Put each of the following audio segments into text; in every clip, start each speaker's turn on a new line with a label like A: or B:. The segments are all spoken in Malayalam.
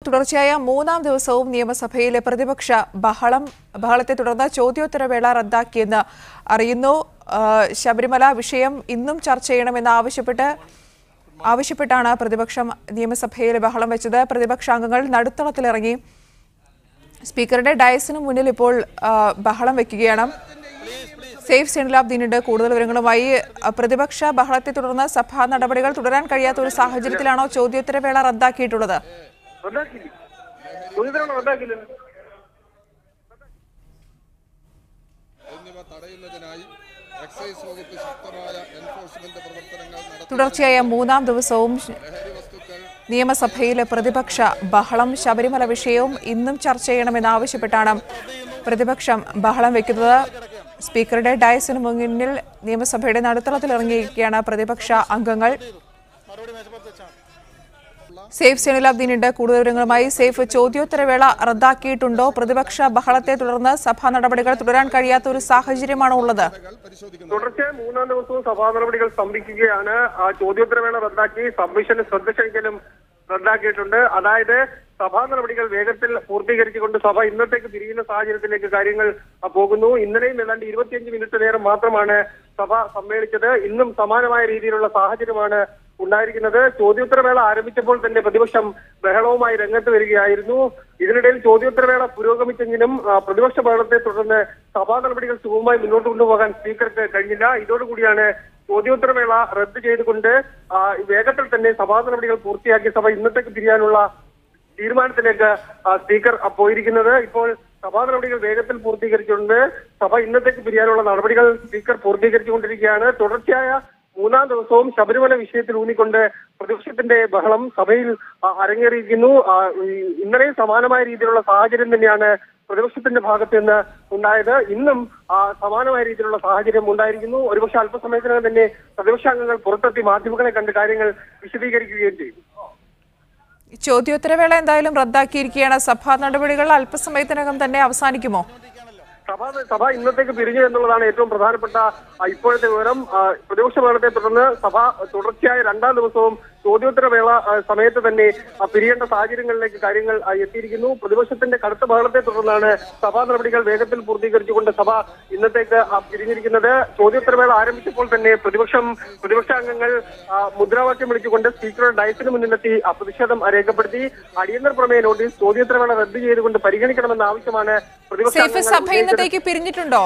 A: തുടർച്ചയായ മൂന്നാം ദിവസവും നിയമസഭയിലെ പ്രതിപക്ഷ ബഹളത്തെ തുടർന്ന് ചോദ്യോത്തരവേള റദ്ദാക്കിയെന്ന് അറിയുന്നു. ശബരിമല വിഷയം ഇന്നും ചർച്ച ചെയ്യണമെന്ന് ആവശ്യപ്പെട്ടാണ് പ്രതിപക്ഷം നിയമസഭയിൽ ബഹളം വെച്ചത്. പ്രതിപക്ഷാംഗങ്ങൾ നടുത്തളത്തിലിറങ്ങി സ്പീക്കറുടെ ഡയസിനു മുന്നിൽ ഇപ്പോൾ ബഹളം വെക്കുകയാണ്. സേഫ് സൈനുലാബ്ദീനുണ്ട് കൂടുതൽ വിവരങ്ങളുമായി. പ്രതിപക്ഷ ബഹളത്തെ തുടർന്ന് സഭാ നടപടികൾ തുടരാൻ കഴിയാത്ത ഒരു സാഹചര്യത്തിലാണോ ചോദ്യോത്തരവേള റദ്ദാക്കിയിട്ടുള്ളത്? തുടർച്ചയായ മൂന്നാം ദിവസവും നിയമസഭയിലെ പ്രതിപക്ഷ ബഹളം. ശബരിമല വിഷയവും ഇന്നും ചർച്ച ചെയ്യണമെന്നാവശ്യപ്പെട്ടാണ് പ്രതിപക്ഷം ബഹളം വെക്കുന്നത്. സ്പീക്കറുടെ ഡയസിന് മുന്നിൽ നിയമസഭയുടെ നടുത്തളത്തിലിറങ്ങിയിരിക്കുകയാണ് പ്രതിപക്ഷ അംഗങ്ങൾ. സേഫ് സൈനുലാബ്ദീനുണ്ട് കൂടുതൽ വിവരങ്ങളുമായി. സേഫ്, ചോദ്യോത്തരവേള റദ്ദാക്കിയിട്ടുണ്ടോ? പ്രതിപക്ഷ ബഹളത്തെ തുടർന്ന് സഭാ നടപടികൾ തുടരാൻ കഴിയാത്ത ഒരു സാഹചര്യമാണോ ഉള്ളത്?
B: തുടർച്ചയായ മൂന്നാം ദിവസവും സഭാ നടപടികൾ സ്തംഭിക്കുകയാണ്. ചോദ്യോത്തരവേള റദ്ദാക്കി സബ്മിഷന് ശ്രദ്ധ ക്ഷണിക്കലും റദ്ദാക്കിയിട്ടുണ്ട്. അതായത് സഭാ നടപടികൾ വേഗത്തിൽ പൂർത്തീകരിച്ചുകൊണ്ട് സഭ ഇന്നത്തേക്ക് പിരിയുന്ന സാഹചര്യത്തിലേക്ക് കാര്യങ്ങൾ പോകുന്നു. ഇന്നലെയും ഏതാണ്ട് 25 മിനിറ്റ് നേരം മാത്രമാണ് സഭ സമ്മേളിച്ചത്. ഇന്നും സമാനമായ രീതിയിലുള്ള സാഹചര്യമാണ് ഉണ്ടായിരിക്കുന്നത്. ചോദ്യോത്തരവേള ആരംഭിച്ചപ്പോൾ തന്നെ പ്രതിപക്ഷം ബഹളവുമായി രംഗത്ത് വരികയായിരുന്നു. ഇതിനിടയിൽ ചോദ്യോത്തരവേള പുരോഗമിച്ചെങ്കിലും പ്രതിപക്ഷ ബഹളത്തെ തുടർന്ന് സഭാ നടപടികൾ സുഗമമായി മുന്നോട്ട് കൊണ്ടുപോകാൻ സ്പീക്കർക്ക് കഴിഞ്ഞില്ല. ഇതോടുകൂടിയാണ് ചോദ്യോത്തരവേള റദ്ദ് ചെയ്തുകൊണ്ട് വേഗത്തിൽ തന്നെ സഭാ നടപടികൾ പൂർത്തിയാക്കി സഭ ഇന്നത്തേക്ക് പിരിയാനുള്ള തീരുമാനത്തിലേക്ക് സ്പീക്കർ പോയിരിക്കുന്നത്. ഇപ്പോൾ സഭാ നടപടികൾ വേഗത്തിൽ പൂർത്തീകരിച്ചുകൊണ്ട് സഭ ഇന്നത്തേക്ക് പിരിയാനുള്ള നടപടികൾ സ്പീക്കർ പൂർത്തീകരിച്ചുകൊണ്ടിരിക്കുകയാണ്. തുടർച്ചയായ മൂന്നാം ദിവസവും ശബരിമല വിഷയത്തിൽ ഊന്നിക്കൊണ്ട് പ്രതിപക്ഷത്തിന്റെ ബഹളം സഭയിൽ അരങ്ങേറിയിരിക്കുന്നു. ഇന്നലെയും സമാനമായ രീതിയിലുള്ള സാഹചര്യം തന്നെയാണ് പ്രതിപക്ഷത്തിന്റെ ഭാഗത്ത് നിന്ന് ഉണ്ടായത്. ഇന്നും സമാനമായ രീതിയിലുള്ള സാഹചര്യം ഉണ്ടായിരിക്കുന്നു. ഒരുപക്ഷെ അല്പസമയത്തിനകം തന്നെ പ്രതിപക്ഷാംഗങ്ങൾ പുറത്തെത്തി മാധ്യമങ്ങളെ കണ്ട് കാര്യങ്ങൾ വിശദീകരിക്കുകയും ചെയ്യും.
A: ചോദ്യോത്തരവേള എന്തായാലും റദ്ദാക്കിയിരിക്കുകയാണ്. സഭാ നടപടികൾ അല്പസമയത്തിനകം തന്നെ അവസാനിക്കുമോ?
B: സഭ ഇന്നത്തേക്ക് പിരിഞ്ഞു എന്നുള്ളതാണ് ഏറ്റവും പ്രധാനപ്പെട്ട ഇപ്പോഴത്തെ വിവരം. പ്രതിപക്ഷ ബഹളത്തെ തുടർന്ന് സഭ തുടർച്ചയായ രണ്ടാം ദിവസവും ചോദ്യോത്തരവേള സമയത്ത് തന്നെ പിരിയേണ്ട സാഹചര്യങ്ങളിലേക്ക് കാര്യങ്ങൾ എത്തിയിരിക്കുന്നു. പ്രതിപക്ഷത്തിന്റെ കടുത്ത ബഹളത്തെ തുടർന്നാണ് സഭാ നടപടികൾ വേഗത്തിൽ പൂർത്തീകരിച്ചുകൊണ്ട് സഭ ഇന്നത്തേക്ക് പിരിഞ്ഞിരിക്കുന്നത്. ചോദ്യോത്തരവേള ആരംഭിച്ചപ്പോൾ തന്നെ പ്രതിപക്ഷാംഗങ്ങൾ മുദ്രാവാക്യം വിളിച്ചുകൊണ്ട് സ്പീക്കറുടെ ഡയസിന് മുന്നിലെത്തി പ്രതിഷേധം രേഖപ്പെടുത്തി. അടിയന്തര പ്രമേയ നോട്ടീസ് ചോദ്യോത്തരവേള റദ്ദ് ചെയ്തുകൊണ്ട് പരിഗണിക്കണമെന്ന ആവശ്യമാണ്
A: ഇന്നത്തേക്ക് പിരിഞ്ഞിട്ടുണ്ടോ?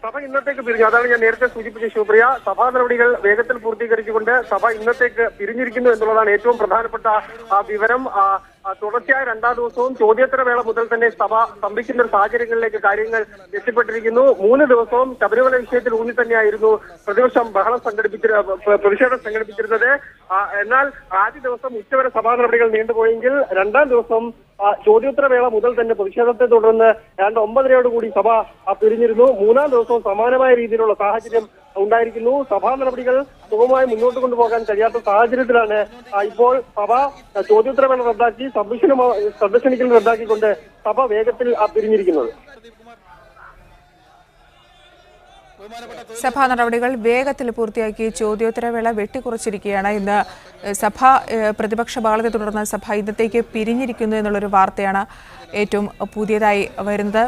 B: സഭ ഇന്നത്തേക്ക് പിരിഞ്ഞു. അതാണ് ഞാൻ നേരത്തെ സൂചിപ്പിച്ച ശിവപ്രിയ. സഭാ നടപടികൾ വേഗത്തിൽ പൂർത്തീകരിച്ചുകൊണ്ട് സഭ ഇന്നത്തേക്ക് പിരിഞ്ഞിരിക്കുന്നു എന്നുള്ളതാണ് ഏറ്റവും പ്രധാനപ്പെട്ട വിവരം. തുടർച്ചയായ രണ്ടാം ദിവസവും ചോദ്യോത്തരവേള മുതൽ തന്നെ സഭ സ്തംഭിക്കുന്ന ഒരു സാഹചര്യങ്ങളിലേക്ക് കാര്യങ്ങൾ എത്തിപ്പെട്ടിരിക്കുന്നു. 3 ദിവസവും ശബരിമല വിഷയത്തിൽ ഊന്നി തന്നെയായിരുന്നു പ്രതിപക്ഷം പ്രതിഷേധം സംഘടിപ്പിച്ചിരുന്നത്. എന്നാൽ ആദ്യ ദിവസം ഉച്ചവരെ സഭാ നടപടികൾ നീണ്ടുപോയെങ്കിൽ രണ്ടാം ദിവസം ചോദ്യോത്തരവേള മുതൽ തന്നെ പ്രതിഷേധത്തെ തുടർന്ന് ഏതാണ്ട് 9:30 സഭ പിരിഞ്ഞിരുന്നു. മൂന്നാം ദിവസവും സമാനമായ രീതിയിലുള്ള സാഹചര്യം ഉണ്ടായിരിക്കുന്നു. സഭാ നടപടികൾ സുഗമമായി മുന്നോട്ട് കൊണ്ടുപോകാൻ കഴിയാത്ത സാഹചര്യത്തിലാണ് ഇപ്പോൾ സഭ ചോദ്യോത്തരവേള റദ്ദാക്കി സബ്മിഷനും ശ്രദ്ധ ക്ഷണിക്കലും റദ്ദാക്കിക്കൊണ്ട് സഭ വേഗത്തിൽ പിരിഞ്ഞിരിക്കുന്നത്.
A: സഭാ നടപടികൾ വേഗത്തിൽ പൂർത്തിയാക്കി ചോദ്യോത്തരവേള വെട്ടിക്കുറച്ചിരിക്കുകയാണ്. ഇന്ന് പ്രതിപക്ഷ ബഹളത്തെ തുടർന്ന് സഭ ഇന്നത്തേക്ക് പിരിഞ്ഞിരിക്കുന്നു എന്നുള്ളൊരു വാർത്തയാണ് ഏറ്റവും പുതിയതായി വരുന്നത്.